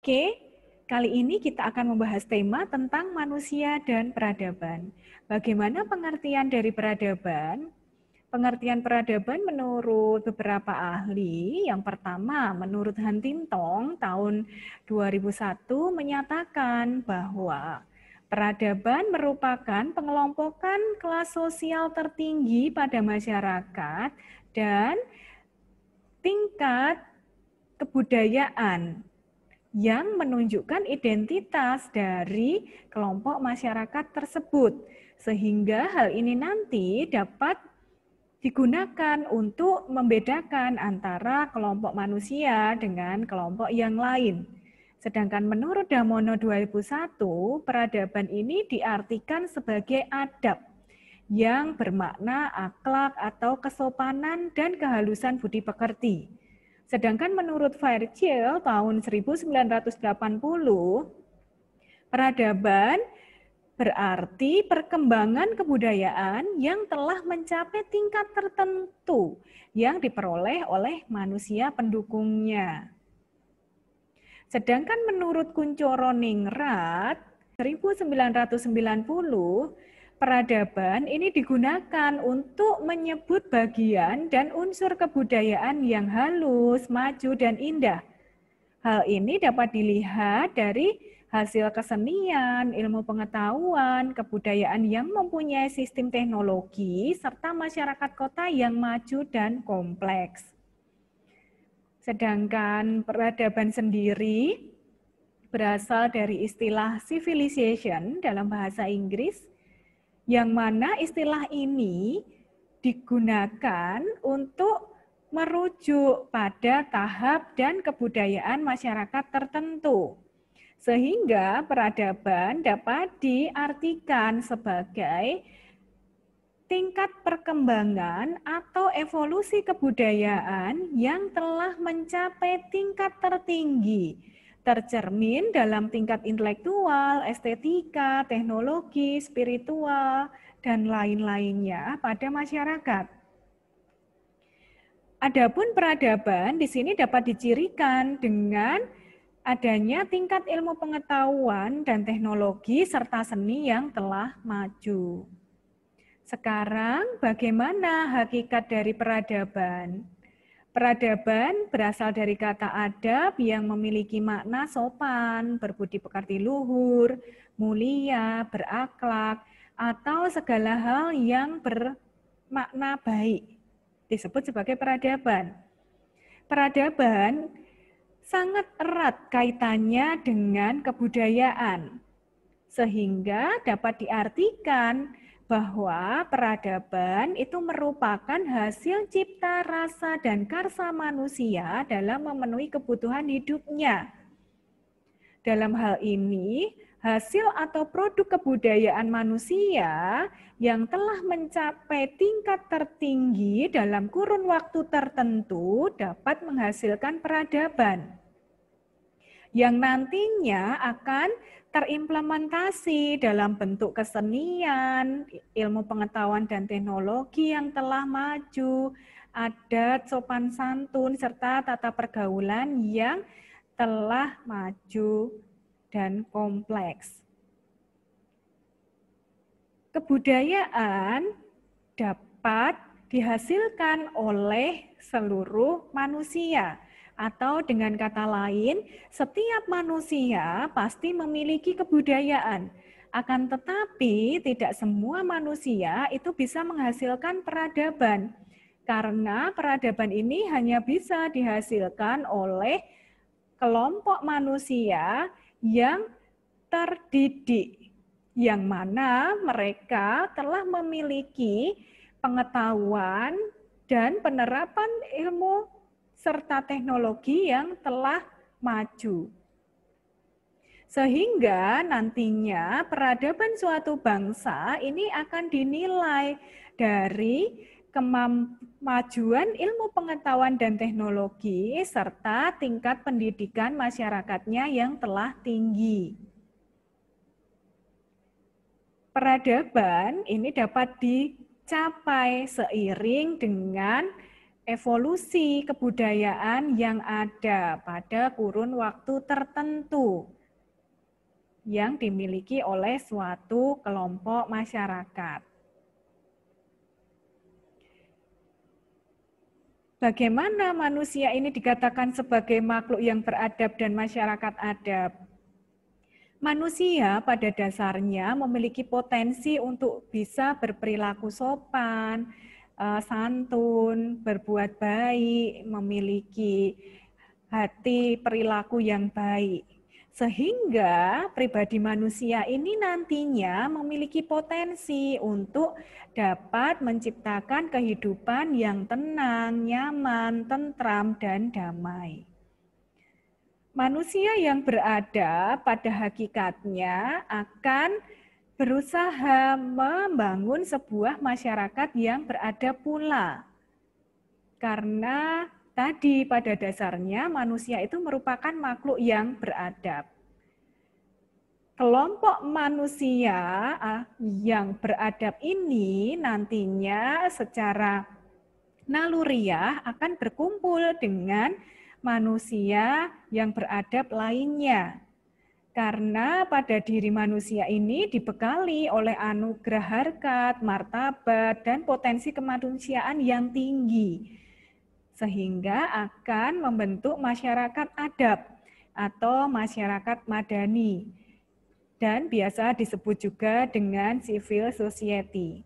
Oke, kali ini kita akan membahas tema tentang manusia dan peradaban. Bagaimana pengertian dari peradaban? Pengertian peradaban menurut beberapa ahli, yang pertama menurut Huntington tahun 2001 menyatakan bahwa peradaban merupakan pengelompokan kelas sosial tertinggi pada masyarakat dan tingkat kebudayaan yang menunjukkan identitas dari kelompok masyarakat tersebut, sehingga hal ini nanti dapat digunakan untuk membedakan antara kelompok manusia dengan kelompok yang lain. Sedangkan menurut Damono 2001, peradaban ini diartikan sebagai adab yang bermakna akhlak atau kesopanan dan kehalusan budi pekerti. Sedangkan menurut Fairchild tahun 1980, peradaban berarti perkembangan kebudayaan yang telah mencapai tingkat tertentu yang diperoleh oleh manusia pendukungnya. Sedangkan menurut Kuncoro Ningrat 1990, peradaban ini digunakan untuk menyebut bagian dan unsur kebudayaan yang halus, maju, dan indah. Hal ini dapat dilihat dari hasil kesenian, ilmu pengetahuan, kebudayaan yang mempunyai sistem teknologi, serta masyarakat kota yang maju dan kompleks. Sedangkan peradaban sendiri berasal dari istilah civilization dalam bahasa Inggris, yang mana istilah ini digunakan untuk merujuk pada tahap dan kebudayaan masyarakat tertentu. Sehingga peradaban dapat diartikan sebagai tingkat perkembangan atau evolusi kebudayaan yang telah mencapai tingkat tertinggi, tercermin dalam tingkat intelektual, estetika, teknologi, spiritual, dan lain-lainnya pada masyarakat. Adapun peradaban di sini dapat dicirikan dengan adanya tingkat ilmu pengetahuan dan teknologi serta seni yang telah maju. Sekarang bagaimana hakikat dari peradaban? Peradaban berasal dari kata adab yang memiliki makna sopan, berbudi pekerti luhur, mulia, berakhlak, atau segala hal yang bermakna baik. Disebut sebagai peradaban. Peradaban sangat erat kaitannya dengan kebudayaan, sehingga dapat diartikan bahwa peradaban itu merupakan hasil cipta rasa dan karsa manusia dalam memenuhi kebutuhan hidupnya. Dalam hal ini, hasil atau produk kebudayaan manusia yang telah mencapai tingkat tertinggi dalam kurun waktu tertentu dapat menghasilkan peradaban, yang nantinya akan terimplementasi dalam bentuk kesenian, ilmu pengetahuan dan teknologi yang telah maju, adat, sopan santun, serta tata pergaulan yang telah maju dan kompleks. Kebudayaan dapat dihasilkan oleh seluruh manusia. Atau dengan kata lain, setiap manusia pasti memiliki kebudayaan. Akan tetapi tidak semua manusia itu bisa menghasilkan peradaban. Karena peradaban ini hanya bisa dihasilkan oleh kelompok manusia yang terdidik, yang mana mereka telah memiliki pengetahuan dan penerapan ilmu serta teknologi yang telah maju. Sehingga nantinya peradaban suatu bangsa ini akan dinilai dari kemajuan ilmu pengetahuan dan teknologi serta tingkat pendidikan masyarakatnya yang telah tinggi. Peradaban ini dapat dicapai seiring dengan evolusi kebudayaan yang ada pada kurun waktu tertentu yang dimiliki oleh suatu kelompok masyarakat. Bagaimana manusia ini dikatakan sebagai makhluk yang beradab dan masyarakat adab? Manusia pada dasarnya memiliki potensi untuk bisa berperilaku sopan, santun, berbuat baik, memiliki hati perilaku yang baik. Sehingga pribadi manusia ini nantinya memiliki potensi untuk dapat menciptakan kehidupan yang tenang, nyaman, tentram, dan damai. Manusia yang beradab pada hakikatnya akan berusaha membangun sebuah masyarakat yang beradab pula. Karena tadi pada dasarnya manusia itu merupakan makhluk yang beradab. Kelompok manusia yang beradab ini nantinya secara naluriah akan berkumpul dengan manusia yang beradab lainnya. Karena pada diri manusia ini dibekali oleh anugerah harkat, martabat, dan potensi kemanusiaan yang tinggi. Sehingga akan membentuk masyarakat adab atau masyarakat madani. Dan biasa disebut juga dengan civil society.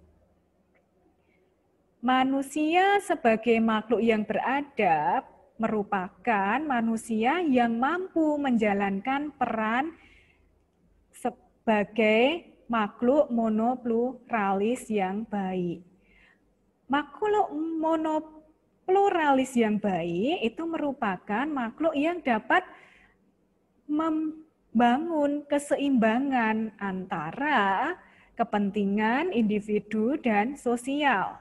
Manusia sebagai makhluk yang beradab merupakan manusia yang mampu menjalankan peran sebagai makhluk monopluralis yang baik. Makhluk monopluralis yang baik itu merupakan makhluk yang dapat membangun keseimbangan antara kepentingan individu dan sosial.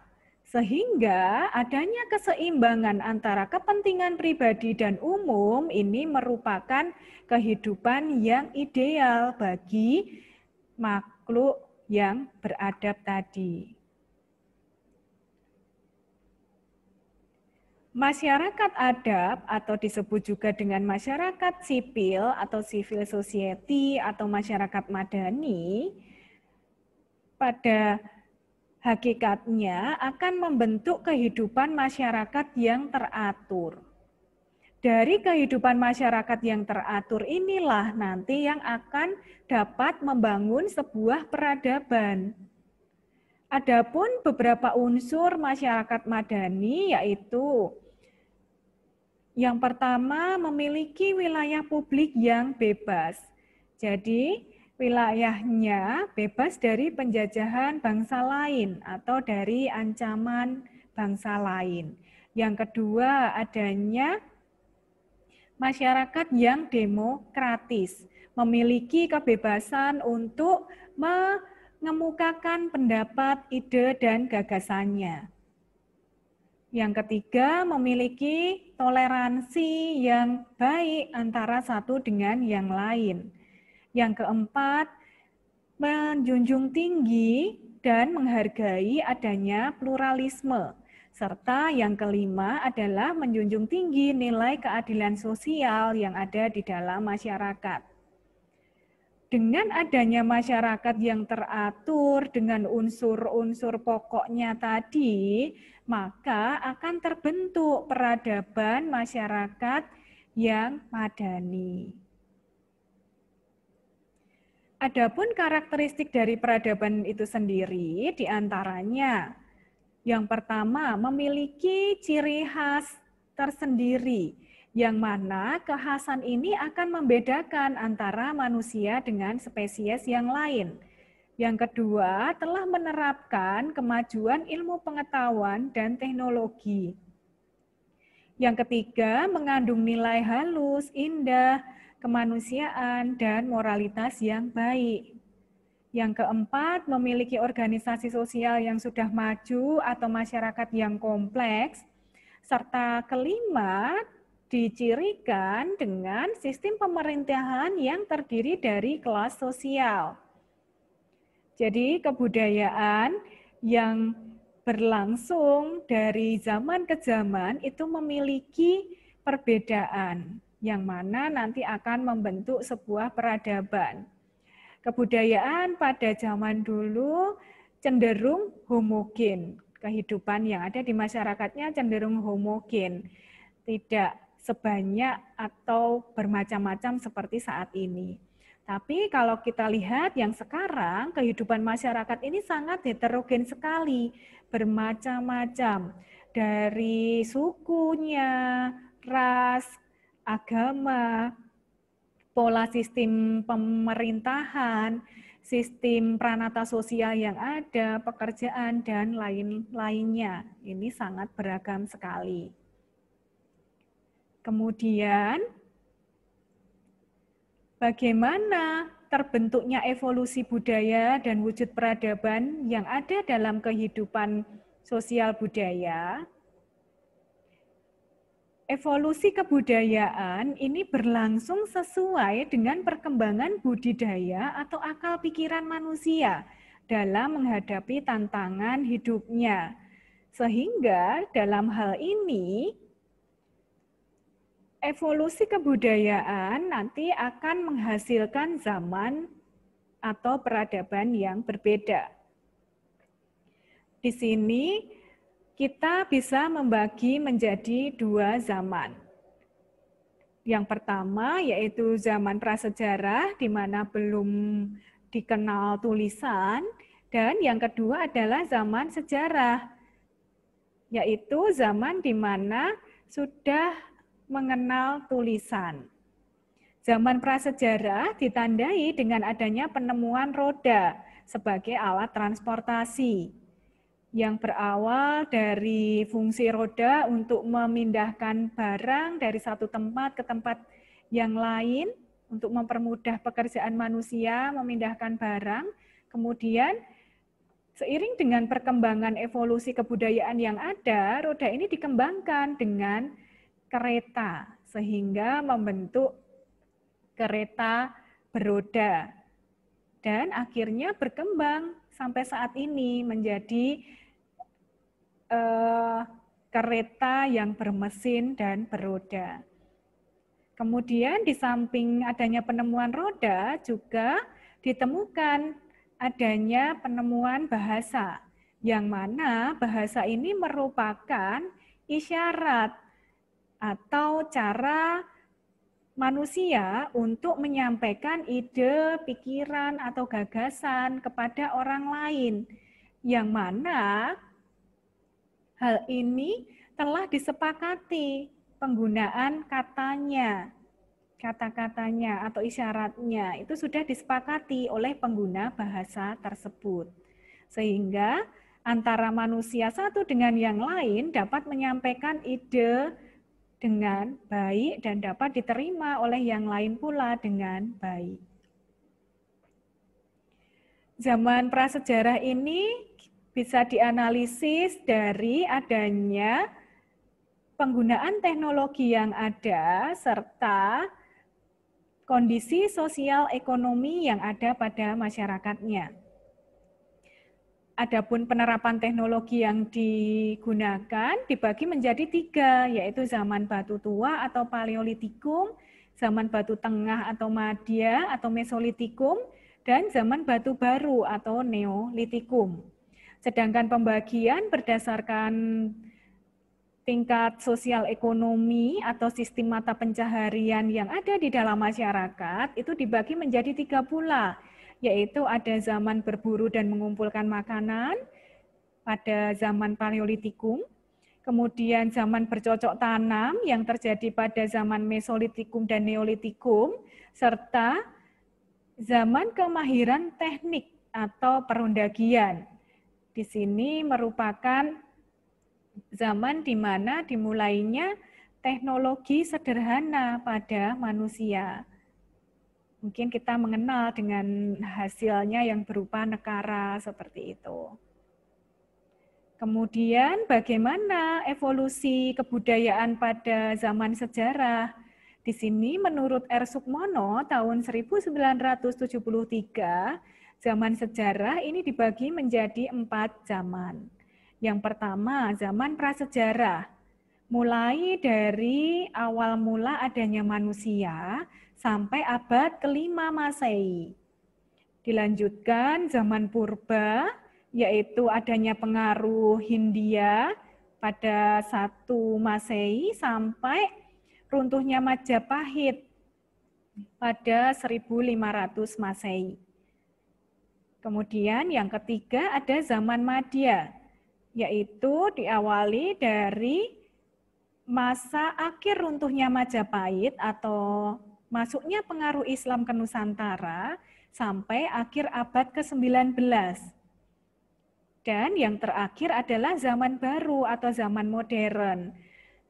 Sehingga adanya keseimbangan antara kepentingan pribadi dan umum ini merupakan kehidupan yang ideal bagi makhluk yang beradab tadi. Masyarakat adab atau disebut juga dengan masyarakat sipil atau civil society atau masyarakat madani pada hakikatnya akan membentuk kehidupan masyarakat yang teratur. Dari kehidupan masyarakat yang teratur inilah nanti yang akan dapat membangun sebuah peradaban. Adapun beberapa unsur masyarakat madani yaitu yang pertama memiliki wilayah publik yang bebas. Jadi wilayahnya bebas dari penjajahan bangsa lain atau dari ancaman bangsa lain. Yang kedua adanya masyarakat yang demokratis, memiliki kebebasan untuk mengemukakan pendapat, ide, dan gagasannya. Yang ketiga, memiliki toleransi yang baik antara satu dengan yang lain. Yang keempat, menjunjung tinggi dan menghargai adanya pluralisme. Serta yang kelima adalah menjunjung tinggi nilai keadilan sosial yang ada di dalam masyarakat. Dengan adanya masyarakat yang teratur dengan unsur-unsur pokoknya tadi, maka akan terbentuk peradaban masyarakat yang madani. Adapun karakteristik dari peradaban itu sendiri diantaranya, yang pertama memiliki ciri khas tersendiri, yang mana kekhasan ini akan membedakan antara manusia dengan spesies yang lain. Yang kedua, telah menerapkan kemajuan ilmu pengetahuan dan teknologi. Yang ketiga, mengandung nilai halus, indah, kemanusiaan, dan moralitas yang baik. Yang keempat, memiliki organisasi sosial yang sudah maju atau masyarakat yang kompleks. Serta kelima, dicirikan dengan sistem pemerintahan yang terdiri dari kelas sosial. Jadi kebudayaan yang berlangsung dari zaman ke zaman itu memiliki perbedaan yang mana nanti akan membentuk sebuah peradaban. Kebudayaan pada zaman dulu cenderung homogen. Kehidupan yang ada di masyarakatnya cenderung homogen. Tidak sebanyak atau bermacam-macam seperti saat ini. Tapi kalau kita lihat yang sekarang, kehidupan masyarakat ini sangat heterogen sekali, bermacam-macam. Dari sukunya, ras, agama, pola sistem pemerintahan, sistem pranata sosial yang ada, pekerjaan, dan lain-lainnya. Ini sangat beragam sekali. Kemudian, bagaimana terbentuknya evolusi budaya dan wujud peradaban yang ada dalam kehidupan sosial budaya? Evolusi kebudayaan ini berlangsung sesuai dengan perkembangan budidaya atau akal pikiran manusia dalam menghadapi tantangan hidupnya. Sehingga dalam hal ini, evolusi kebudayaan nanti akan menghasilkan zaman atau peradaban yang berbeda. Di sini, kita bisa membagi menjadi dua zaman. Yang pertama yaitu zaman prasejarah, di mana belum dikenal tulisan, dan yang kedua adalah zaman sejarah, yaitu zaman di mana sudah mengenal tulisan. Zaman prasejarah ditandai dengan adanya penemuan roda sebagai alat transportasi, yang berawal dari fungsi roda untuk memindahkan barang dari satu tempat ke tempat yang lain, untuk mempermudah pekerjaan manusia memindahkan barang. Kemudian seiring dengan perkembangan evolusi kebudayaan yang ada, roda ini dikembangkan dengan kereta, sehingga membentuk kereta beroda. Dan akhirnya berkembang sampai saat ini menjadi kereta yang bermesin dan beroda. Kemudian di samping adanya penemuan roda juga ditemukan adanya penemuan bahasa, yang mana bahasa ini merupakan isyarat atau cara manusia untuk menyampaikan ide, pikiran, atau gagasan kepada orang lain, yang mana hal ini telah disepakati penggunaan katanya, kata-katanya atau isyaratnya itu sudah disepakati oleh pengguna bahasa tersebut. Sehingga antara manusia satu dengan yang lain dapat menyampaikan ide dengan baik dan dapat diterima oleh yang lain pula dengan baik. Zaman prasejarah ini bisa dianalisis dari adanya penggunaan teknologi yang ada serta kondisi sosial ekonomi yang ada pada masyarakatnya. Adapun penerapan teknologi yang digunakan dibagi menjadi tiga, yaitu zaman batu tua atau paleolitikum, zaman batu tengah atau madya atau mesolitikum, dan zaman batu baru atau neolitikum. Sedangkan pembagian berdasarkan tingkat sosial ekonomi atau sistem mata pencaharian yang ada di dalam masyarakat itu dibagi menjadi tiga pula, yaitu ada zaman berburu dan mengumpulkan makanan pada zaman paleolitikum, kemudian zaman bercocok tanam yang terjadi pada zaman mesolitikum dan neolitikum, serta zaman kemahiran teknik atau perundagian. Di sini merupakan zaman di mana dimulainya teknologi sederhana pada manusia. Mungkin kita mengenal dengan hasilnya yang berupa nekara seperti itu. Kemudian bagaimana evolusi kebudayaan pada zaman sejarah? Di sini menurut R. Sukmono tahun 1973, zaman sejarah ini dibagi menjadi 4 zaman. Yang pertama, zaman prasejarah. Mulai dari awal mula adanya manusia sampai abad ke-5 Masehi. Dilanjutkan zaman purba, yaitu adanya pengaruh Hindia pada 1 Masehi sampai runtuhnya Majapahit pada 1500 Masehi. Kemudian yang ketiga ada zaman Madya, yaitu diawali dari masa akhir runtuhnya Majapahit atau masuknya pengaruh Islam ke Nusantara sampai akhir abad ke-19. Dan yang terakhir adalah zaman baru atau zaman modern.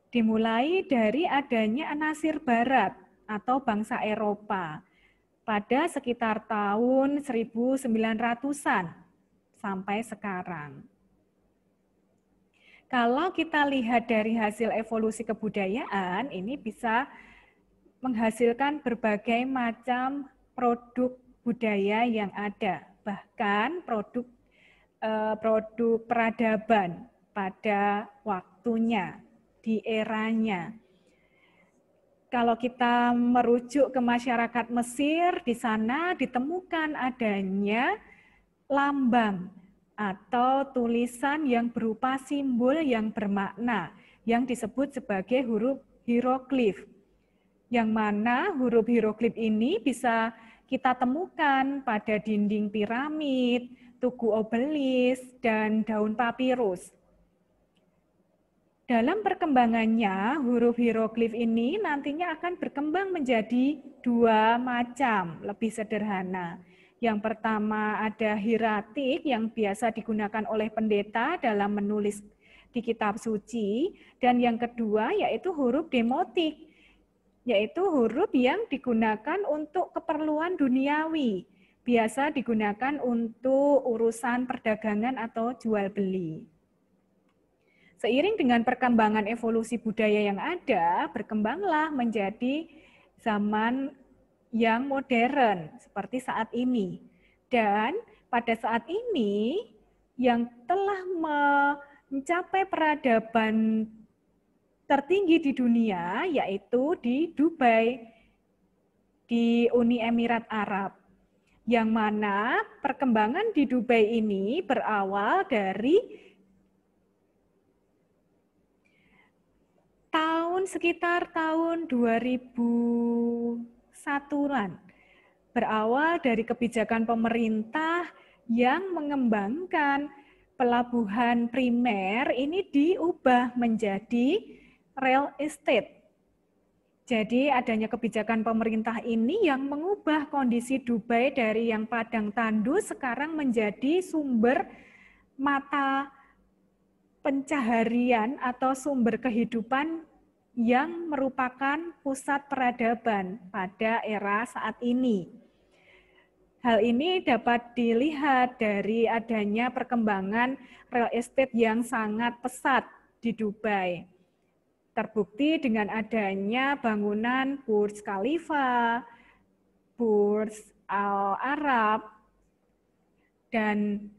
Dimulai dari adanya Anasir Barat atau bangsa Eropa pada sekitar tahun 1900-an sampai sekarang. Kalau kita lihat dari hasil evolusi kebudayaan, ini bisa menghasilkan berbagai macam produk budaya yang ada, bahkan produk peradaban pada waktunya, di eranya. Kalau kita merujuk ke masyarakat Mesir, di sana ditemukan adanya lambang atau tulisan yang berupa simbol yang bermakna, yang disebut sebagai huruf hieroglif. Yang mana huruf hieroglif ini bisa kita temukan pada dinding piramid, tugu obelis, dan daun papirus. Dalam perkembangannya, huruf hieroglif ini nantinya akan berkembang menjadi 2 macam, lebih sederhana. Yang pertama ada hieratik yang biasa digunakan oleh pendeta dalam menulis di kitab suci, dan yang kedua yaitu huruf demotik, yaitu huruf yang digunakan untuk keperluan duniawi, biasa digunakan untuk urusan perdagangan atau jual beli. Seiring dengan perkembangan evolusi budaya yang ada, berkembanglah menjadi zaman yang modern seperti saat ini. Dan pada saat ini yang telah mencapai peradaban tertinggi di dunia yaitu di Dubai, di Uni Emirat Arab. Yang mana perkembangan di Dubai ini berawal dari sekitar tahun 2001-an, berawal dari kebijakan pemerintah yang mengembangkan pelabuhan primer ini diubah menjadi real estate. Jadi adanya kebijakan pemerintah ini yang mengubah kondisi Dubai dari yang padang tandus sekarang menjadi sumber mata pencaharian atau sumber kehidupan yang merupakan pusat peradaban pada era saat ini. Hal ini dapat dilihat dari adanya perkembangan real estate yang sangat pesat di Dubai. Terbukti dengan adanya bangunan Burj Khalifa, Burj Al Arab, dan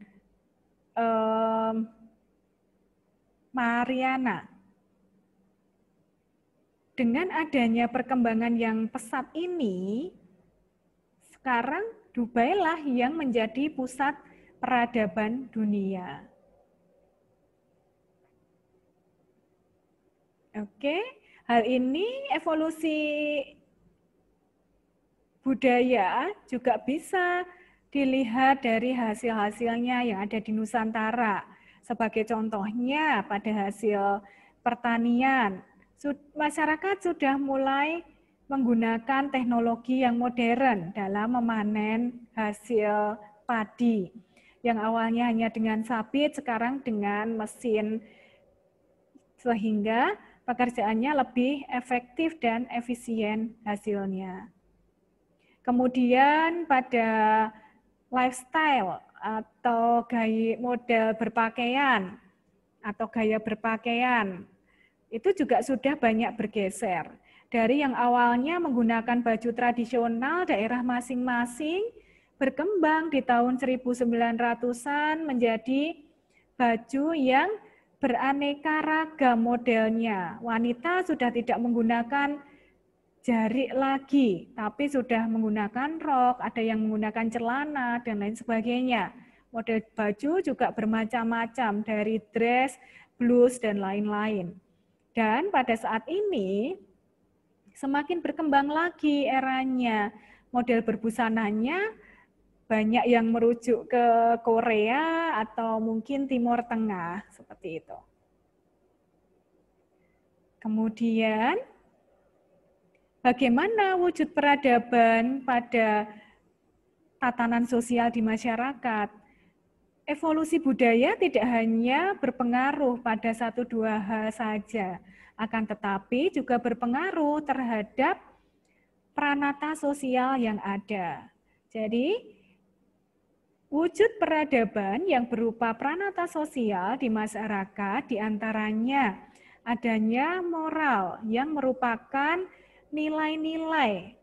Mariana. Dengan adanya perkembangan yang pesat ini, sekarang Dubai lah yang menjadi pusat peradaban dunia. Oke, hal ini evolusi budaya juga bisa dilihat dari hasil-hasilnya yang ada di Nusantara. Sebagai contohnya pada hasil pertanian, masyarakat sudah mulai menggunakan teknologi yang modern dalam memanen hasil padi. Yang awalnya hanya dengan sabit, sekarang dengan mesin, sehingga pekerjaannya lebih efektif dan efisien hasilnya. Kemudian pada lifestyle atau gaya model berpakaian atau gaya berpakaian, itu juga sudah banyak bergeser. Dari yang awalnya menggunakan baju tradisional daerah masing-masing, berkembang di tahun 1900-an menjadi baju yang beraneka ragam modelnya. Wanita sudah tidak menggunakan jarik lagi, tapi sudah menggunakan rok, ada yang menggunakan celana, dan lain sebagainya. Model baju juga bermacam-macam, dari dress, blus, dan lain-lain. Dan pada saat ini, semakin berkembang lagi eranya. Model berbusananya banyak yang merujuk ke Korea atau mungkin Timur Tengah, seperti itu. Kemudian, bagaimana wujud peradaban pada tatanan sosial di masyarakat? Evolusi budaya tidak hanya berpengaruh pada satu dua hal saja, akan tetapi juga berpengaruh terhadap pranata sosial yang ada. Jadi, wujud peradaban yang berupa pranata sosial di masyarakat diantaranya adanya moral yang merupakan nilai-nilai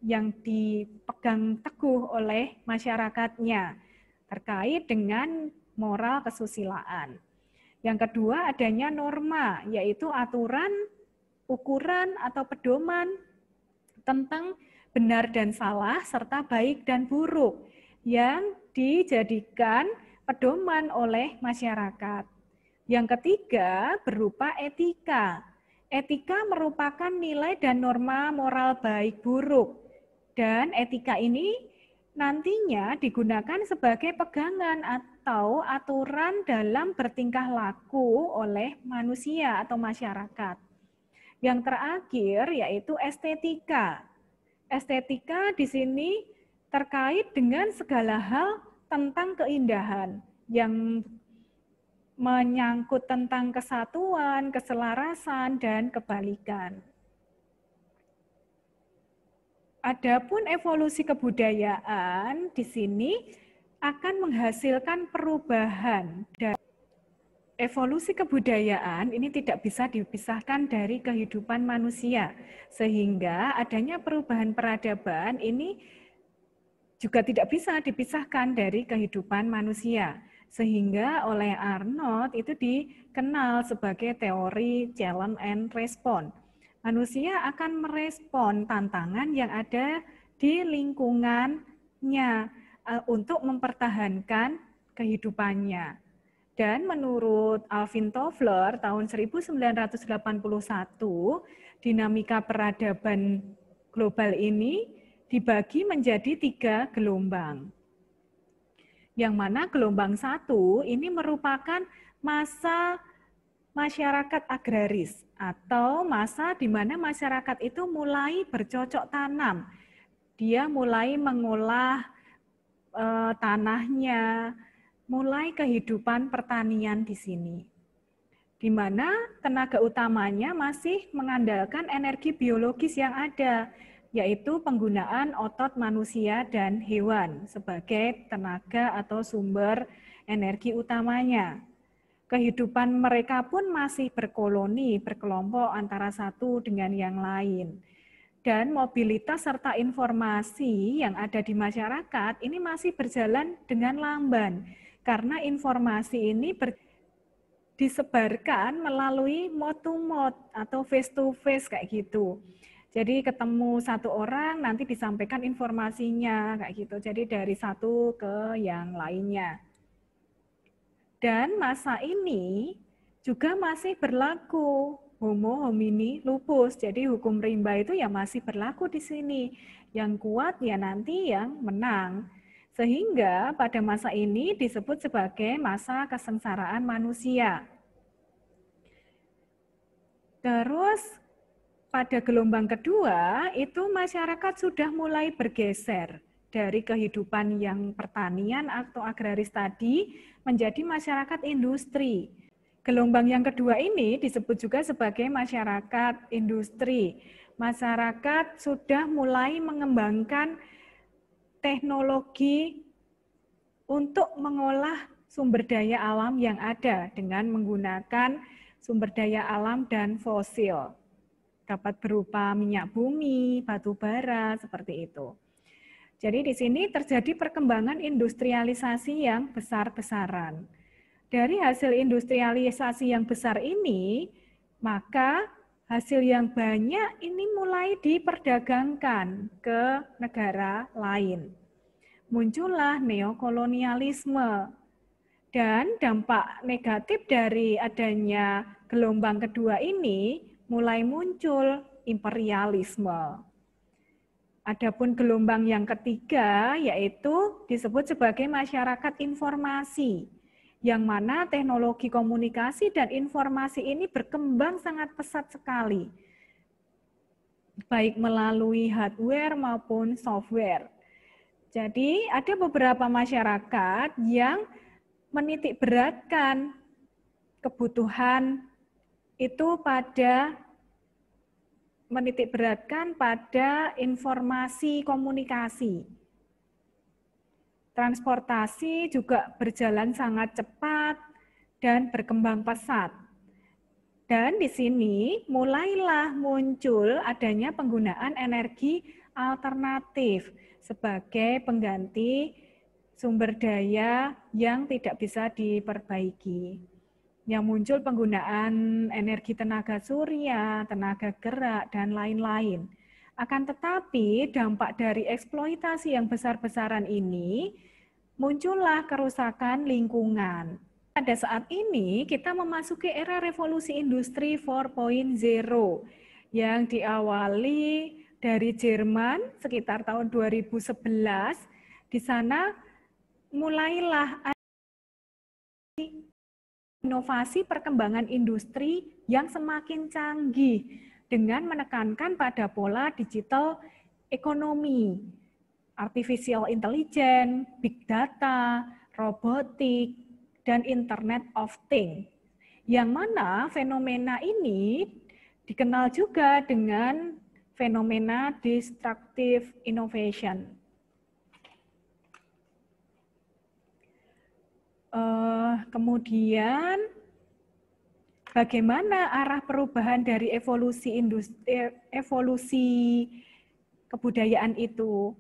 yang dipegang teguh oleh masyarakatnya terkait dengan moral kesusilaan. Yang kedua adanya norma, yaitu aturan, ukuran atau pedoman tentang benar dan salah serta baik dan buruk yang dijadikan pedoman oleh masyarakat. Yang ketiga berupa etika. Etika merupakan nilai dan norma moral baik buruk. Dan etika ini nantinya digunakan sebagai pegangan atau aturan dalam bertingkah laku oleh manusia atau masyarakat. Yang terakhir yaitu estetika. Estetika di sini terkait dengan segala hal tentang keindahan yang menyangkut tentang kesatuan, keselarasan, dan kebalikan. Adapun evolusi kebudayaan di sini akan menghasilkan perubahan. Dan evolusi kebudayaan ini tidak bisa dipisahkan dari kehidupan manusia, sehingga adanya perubahan peradaban ini juga tidak bisa dipisahkan dari kehidupan manusia. Sehingga oleh Arnold itu dikenal sebagai teori challenge and response. Manusia akan merespon tantangan yang ada di lingkungannya untuk mempertahankan kehidupannya. Dan menurut Alvin Toffler tahun 1981, dinamika peradaban global ini dibagi menjadi 3 gelombang. Yang mana gelombang 1 ini merupakan masa masyarakat agraris atau masa di mana masyarakat itu mulai bercocok tanam. Dia mulai mengolah tanahnya, mulai kehidupan pertanian di sini. Di mana tenaga utamanya masih mengandalkan energi biologis yang ada, yaitu penggunaan otot manusia dan hewan sebagai tenaga atau sumber energi utamanya. Kehidupan mereka pun masih berkoloni, berkelompok antara satu dengan yang lain. Dan mobilitas serta informasi yang ada di masyarakat ini masih berjalan dengan lamban, karena informasi ini disebarkan melalui mouth to mouth atau face to face kayak gitu. Jadi ketemu satu orang nanti disampaikan informasinya kayak gitu. Jadi dari satu ke yang lainnya. Dan masa ini juga masih berlaku homo homini lupus. Jadi hukum rimba itu ya masih berlaku di sini. Yang kuat ya nanti yang menang. Sehingga pada masa ini disebut sebagai masa kesengsaraan manusia. Terus pada gelombang kedua itu masyarakat sudah mulai bergeser dari kehidupan yang pertanian atau agraris tadi menjadi masyarakat industri. Gelombang yang kedua ini disebut juga sebagai masyarakat industri. Masyarakat sudah mulai mengembangkan teknologi untuk mengolah sumber daya alam yang ada dengan menggunakan sumber daya alam dan fosil. Dapat berupa minyak bumi, batu bara, seperti itu. Jadi di sini terjadi perkembangan industrialisasi yang besar-besaran. Dari hasil industrialisasi yang besar ini, maka hasil yang banyak ini mulai diperdagangkan ke negara lain. Muncullah neokolonialisme. Dan dampak negatif dari adanya gelombang kedua ini mulai muncul imperialisme. Adapun gelombang yang ketiga yaitu disebut sebagai masyarakat informasi, yang mana teknologi komunikasi dan informasi ini berkembang sangat pesat sekali, baik melalui hardware maupun software. Jadi ada beberapa masyarakat yang menitik beratkan kebutuhan itu pada informasi komunikasi. Transportasi juga berjalan sangat cepat dan berkembang pesat. Dan di sini mulailah muncul adanya penggunaan energi alternatif sebagai pengganti sumber daya yang tidak bisa diperbaiki. Yang muncul penggunaan energi tenaga surya, tenaga gerak, dan lain-lain. Akan tetapi dampak dari eksploitasi yang besar-besaran ini muncullah kerusakan lingkungan. Pada saat ini kita memasuki era revolusi industri 4.0 yang diawali dari Jerman sekitar tahun 2011. Di sana mulailah inovasi perkembangan industri yang semakin canggih dengan menekankan pada pola digital ekonomi, artificial intelligence, big data, robotik, dan Internet of Things. Yang mana fenomena ini dikenal juga dengan fenomena disruptive innovation. Kemudian bagaimana arah perubahan dari evolusi kebudayaan itu?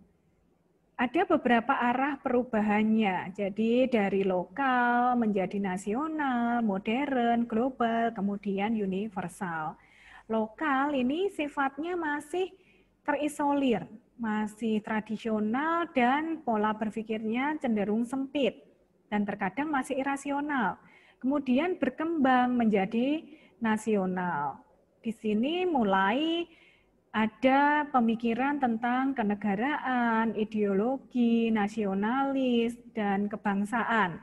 Ada beberapa arah perubahannya. Jadi dari lokal menjadi nasional, modern, global, kemudian universal. Lokal ini sifatnya masih terisolir, masih tradisional dan pola berpikirnya cenderung sempit dan terkadang masih irasional. Kemudian berkembang menjadi nasional. Di sini mulai ada pemikiran tentang kenegaraan, ideologi, nasionalis, dan kebangsaan.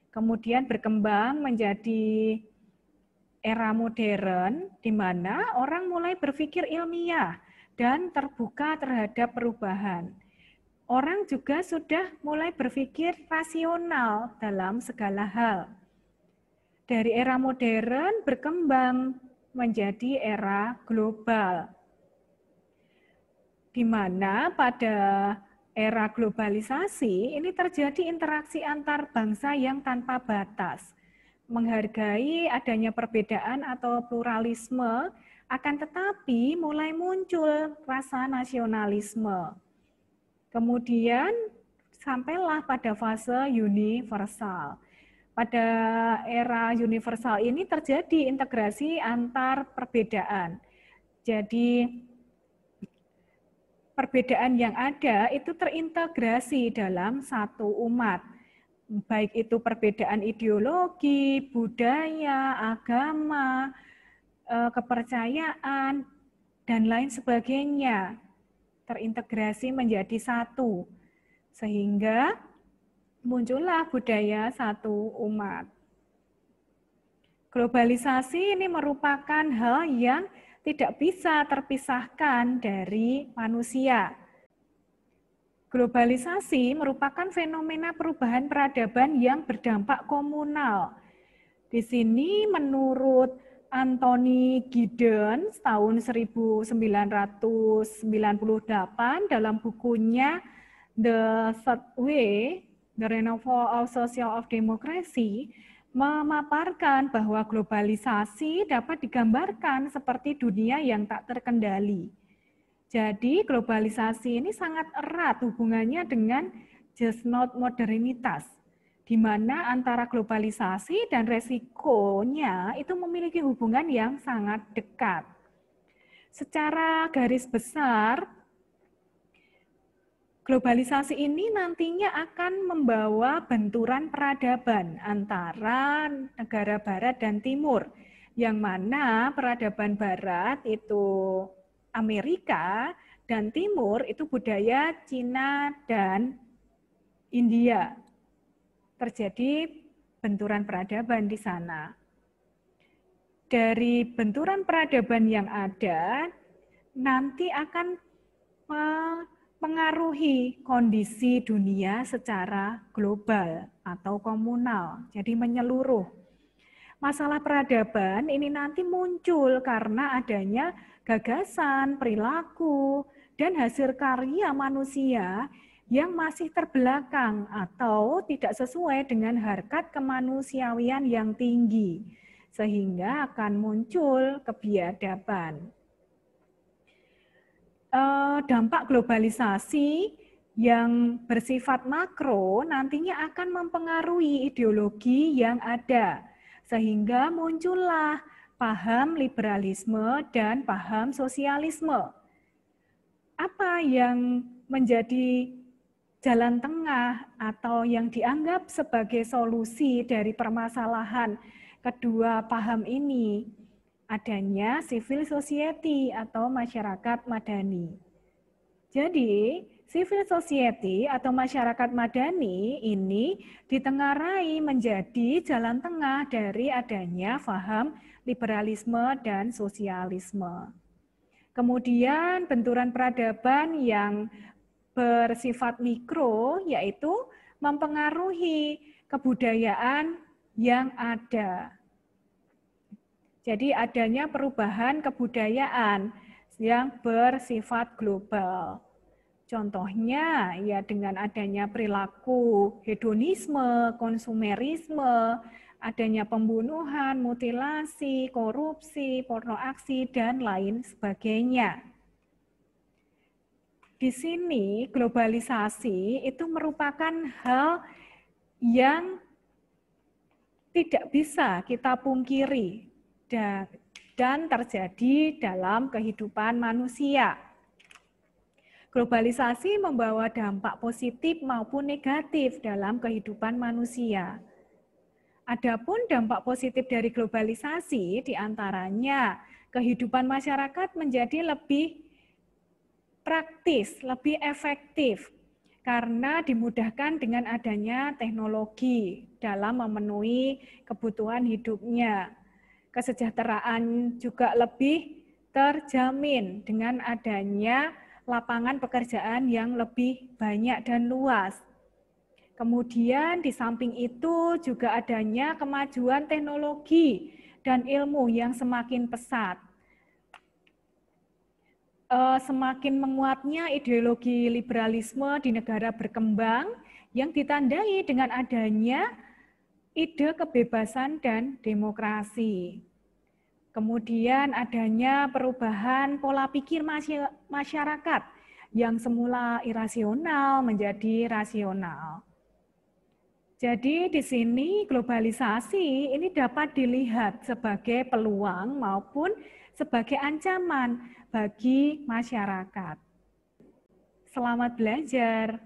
Kemudian berkembang menjadi era modern, di mana orang mulai berpikir ilmiah dan terbuka terhadap perubahan. Orang juga sudah mulai berpikir rasional dalam segala hal. Dari era modern berkembang menjadi era global, di mana pada era globalisasi ini terjadi interaksi antar bangsa yang tanpa batas, menghargai adanya perbedaan atau pluralisme, akan tetapi mulai muncul rasa nasionalisme. Kemudian sampailah pada fase universal. Pada era universal ini terjadi integrasi antar perbedaan. Jadi perbedaan yang ada itu terintegrasi dalam satu umat. Baik itu perbedaan ideologi, budaya, agama, kepercayaan, dan lain sebagainya. Terintegrasi menjadi satu, sehingga muncullah budaya satu umat. Globalisasi ini merupakan hal yang tidak bisa terpisahkan dari manusia. Globalisasi merupakan fenomena perubahan peradaban yang berdampak komunal. Di sini menurut Anthony Giddens tahun 1998 dalam bukunya The Third Way, The Renewal of Social of Democracy, memaparkan bahwa globalisasi dapat digambarkan seperti dunia yang tak terkendali. Jadi globalisasi ini sangat erat hubungannya dengan just not modernitas. di mana antara globalisasi dan resikonya itu memiliki hubungan yang sangat dekat. Secara garis besar, globalisasi ini nantinya akan membawa benturan peradaban antara negara barat dan timur, yang mana peradaban barat itu Amerika dan timur itu budaya Cina dan India. Terjadi benturan peradaban di sana. Dari benturan peradaban yang ada, nanti akan mengaruhi kondisi dunia secara global atau komunal, jadi menyeluruh. Masalah peradaban ini nanti muncul karena adanya gagasan, perilaku, dan hasil karya manusia yang masih terbelakang atau tidak sesuai dengan harkat kemanusiawian yang tinggi, sehingga akan muncul kebiadaban. Dampak globalisasi yang bersifat makro nantinya akan mempengaruhi ideologi yang ada, sehingga muncullah paham liberalisme dan paham sosialisme. Apa yang menjadi jalan tengah atau yang dianggap sebagai solusi dari permasalahan kedua paham ini? Adanya civil society atau masyarakat madani. Jadi, civil society atau masyarakat madani ini ditengarai menjadi jalan tengah dari adanya paham liberalisme dan sosialisme. Kemudian benturan peradaban yang bersifat mikro, yaitu mempengaruhi kebudayaan yang ada. Jadi adanya perubahan kebudayaan yang bersifat global. Contohnya ya dengan adanya perilaku hedonisme, konsumerisme, adanya pembunuhan, mutilasi, korupsi, porno aksi, dan lain sebagainya. Di sini globalisasi itu merupakan hal yang tidak bisa kita pungkiri dan terjadi dalam kehidupan manusia. Globalisasi membawa dampak positif maupun negatif dalam kehidupan manusia. Adapun dampak positif dari globalisasi diantaranya kehidupan masyarakat menjadi lebih praktis, lebih efektif karena dimudahkan dengan adanya teknologi dalam memenuhi kebutuhan hidupnya. Kesejahteraan juga lebih terjamin dengan adanya lapangan pekerjaan yang lebih banyak dan luas. Kemudian di samping itu juga adanya kemajuan teknologi dan ilmu yang semakin pesat. Semakin menguatnya ideologi liberalisme di negara berkembang yang ditandai dengan adanya ide kebebasan dan demokrasi. Kemudian adanya perubahan pola pikir masyarakat yang semula irasional menjadi rasional. Jadi di sini globalisasi ini dapat dilihat sebagai peluang maupun sebagai ancaman bagi masyarakat. Selamat belajar.